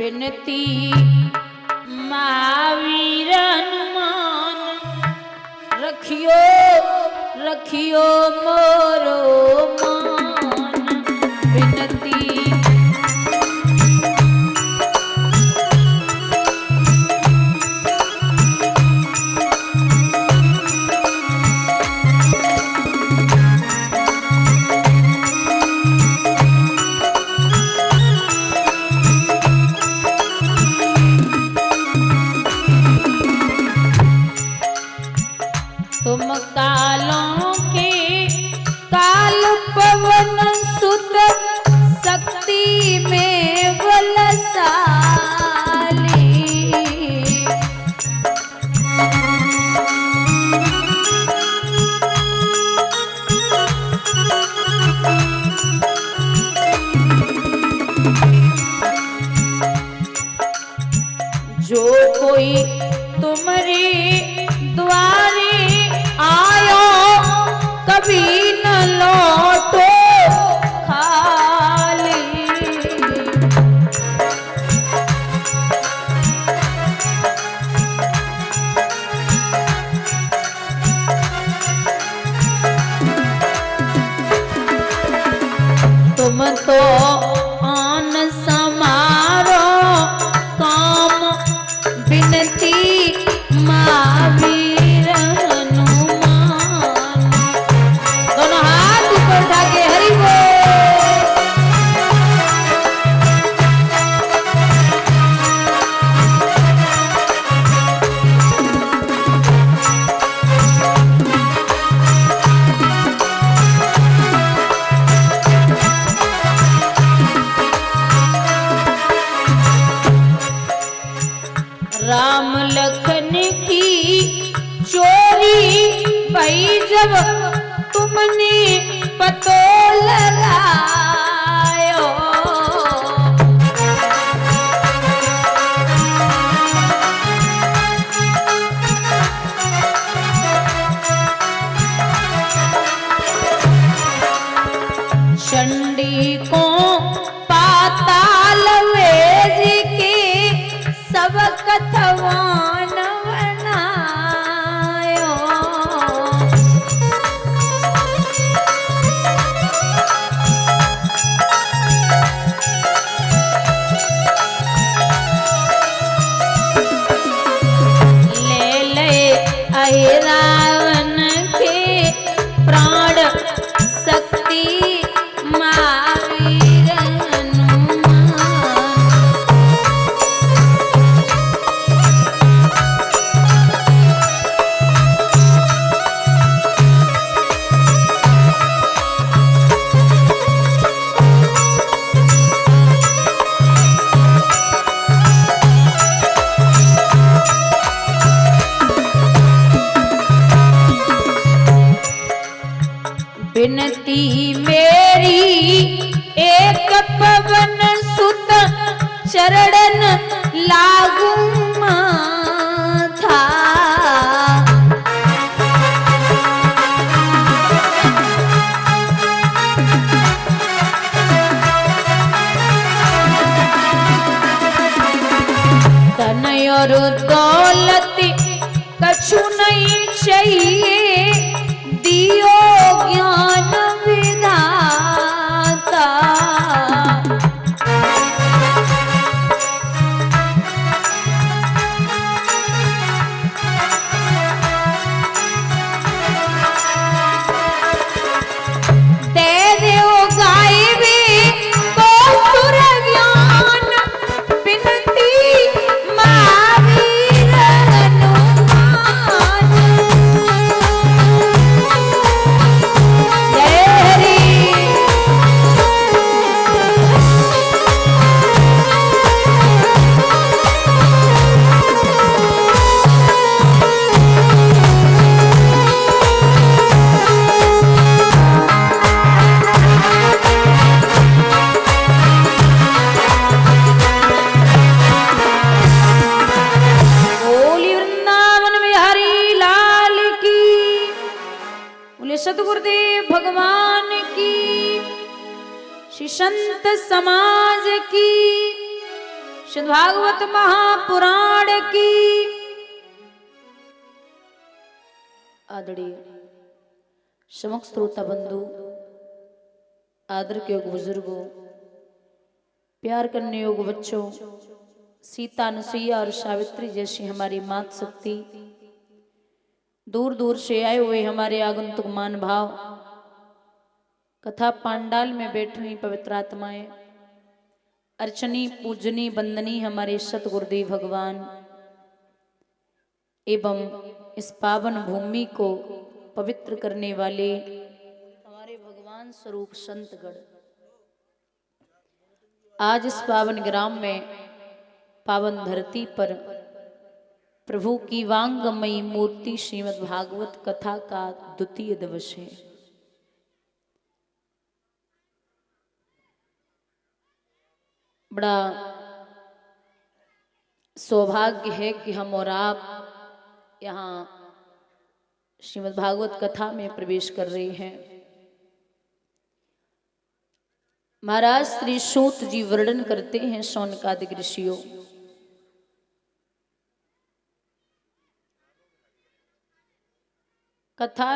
बिनती महावीर हनुमान रखियो रखियो मोरो मान बिनती तुम कालों के काल पवन सुत शक्ति में बलशाली जो कोई तुम्हारे द्वारे आयो कभी न लौटो खाली तुम तो आन समारो काम बिनती महावीर हनुमान दोनों हाथ ऊपर उठा के हरि बोल। राम लखन की चोरी भई जब तुमने पतो लगायो चंडी को पाताल वेज के सब कथवान बनायो ले ले आई रावण के प्राण शक्ति महावीर हनुमान बिनती मेरी एक पवन सुत चरणन लागू था तनय और दौलत कछु नहीं चाहिए दियो ज्ञान विधाता दे दो गायबे को सुर ज्ञान बिनती महावीर हनुमान सतगुरुदेव भगवान की, श्री संत समाज की, श्रीमद् भागवत महापुराण की आदरणीय समक्ष श्रोता बंधु, आदर के योग बुजुर्गों, प्यार करने योग बच्चों, सीता अनुसुईया और सावित्री जैसी हमारी मात शक्ति, दूर दूर से आए हुए हमारे आगंतुक मान भाव, कथा पांडाल में बैठी हुई पवित्र आत्माएं, अर्चनी पूजनी वंदनी हमारे सतगुरुदेव भगवान एवं इस पावन भूमि को पवित्र करने वाले हमारे भगवान स्वरूप संतगण, आज इस पावन ग्राम में पावन धरती पर प्रभु की वांगमयी मूर्ति श्रीमद् भागवत कथा का द्वितीय दिवस है। बड़ा सौभाग्य है कि हम और आप यहाँ श्रीमद् भागवत कथा में प्रवेश कर रहे हैं। महाराज श्री सूत जी वर्णन करते हैं शौनकादिक ऋषियों, कथा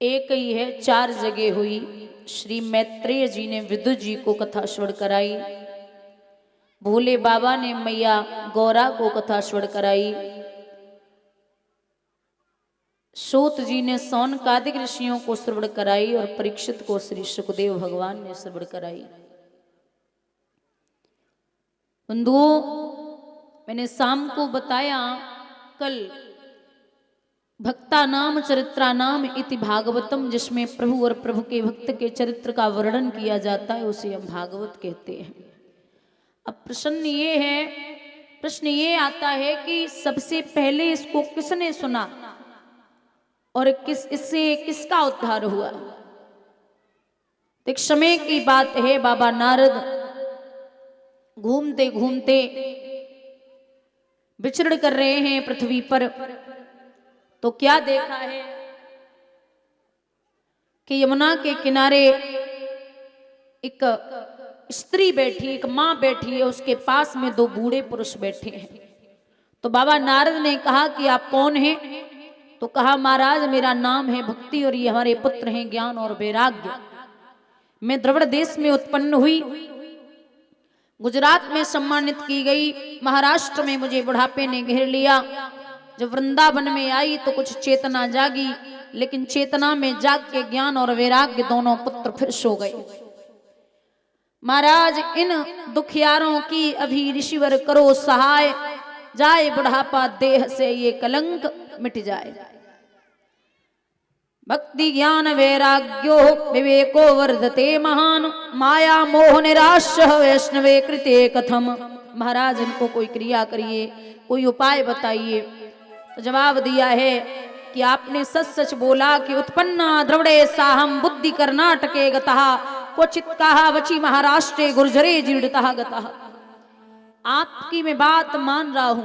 एक ही है, 4 जगह हुई। श्री मैत्रेय जी ने विदुर जी को कथा श्रवण कराई, भोले बाबा ने मैया गौरा को कथा श्रवण कराई, सूत जी ने शौनकादिक ऋषियों को श्रवण कराई और परीक्षित को श्री सुखदेव भगवान ने श्रवण कराई। बंधुओं, मैंने शाम को बताया, कल भक्ता नाम चरित्रा नाम इति भागवतम, जिसमें प्रभु और प्रभु के भक्त के चरित्र का वर्णन किया जाता है, उसे हम भागवत कहते हैं। अब प्रश्न ये आता है कि सबसे पहले इसको किसने सुना और इससे किसका उद्धार हुआ। एक समय की बात है, बाबा नारद घूमते घूमते विचरण कर रहे हैं पृथ्वी पर, तो क्या देखा है कि यमुना के किनारे एक स्त्री बैठी, एक मां बैठी है, उसके पास में 2 बूढ़े पुरुष बैठे हैं। तो बाबा नारद ने कहा कि आप कौन हैं? तो कहा, महाराज मेरा नाम है भक्ति और ये हमारे पुत्र हैं ज्ञान और वैराग्य। मैं द्रविड़ देश में उत्पन्न हुई, गुजरात में सम्मानित की गई, महाराष्ट्र में मुझे बुढ़ापे ने घेर लिया। जब वृंदावन में आई तो कुछ चेतना जागी, लेकिन चेतना में जाग के ज्ञान और वैराग्य दोनों पुत्र फिर सो गए। महाराज इन दुखियारों की अभी ऋषिवर करो सहाय, जाए बुढ़ापा देह से ये कलंक मिट जाए। भक्ति ज्ञान वैराग्यो विवेको वर्धते महान, माया मोह निराश्य वैष्णवे कृते कथम। महाराज इनको कोई क्रिया करिए, कोई उपाय बताइए। तो जवाब दिया है कि आपने सच सच बोला कि उत्पन्ना द्रविड़े साहम बुद्धि कर्नाटके गतः, क्वचित कहा वची महाराष्ट्रे गुर्जरे जीर्णतः गतः। आपकी मैं बात मान रहा हूं।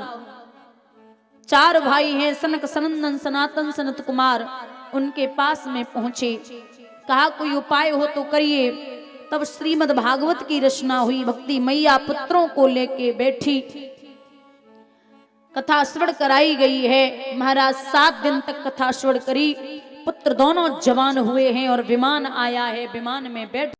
4 भाई हैं, सनक सनंदन सनातन सनत कुमार, उनके पास में पहुंचे, कहा कोई उपाय हो तो करिए। तब श्रीमद् भागवत की रचना हुई। भक्ति मैया पुत्रों को लेके बैठी, कथा श्रवण कराई गई है। महाराज 7 दिन तक कथा श्रवण करी। पुत्र दोनों जवान हुए हैं और विमान आया है, विमान में बैठ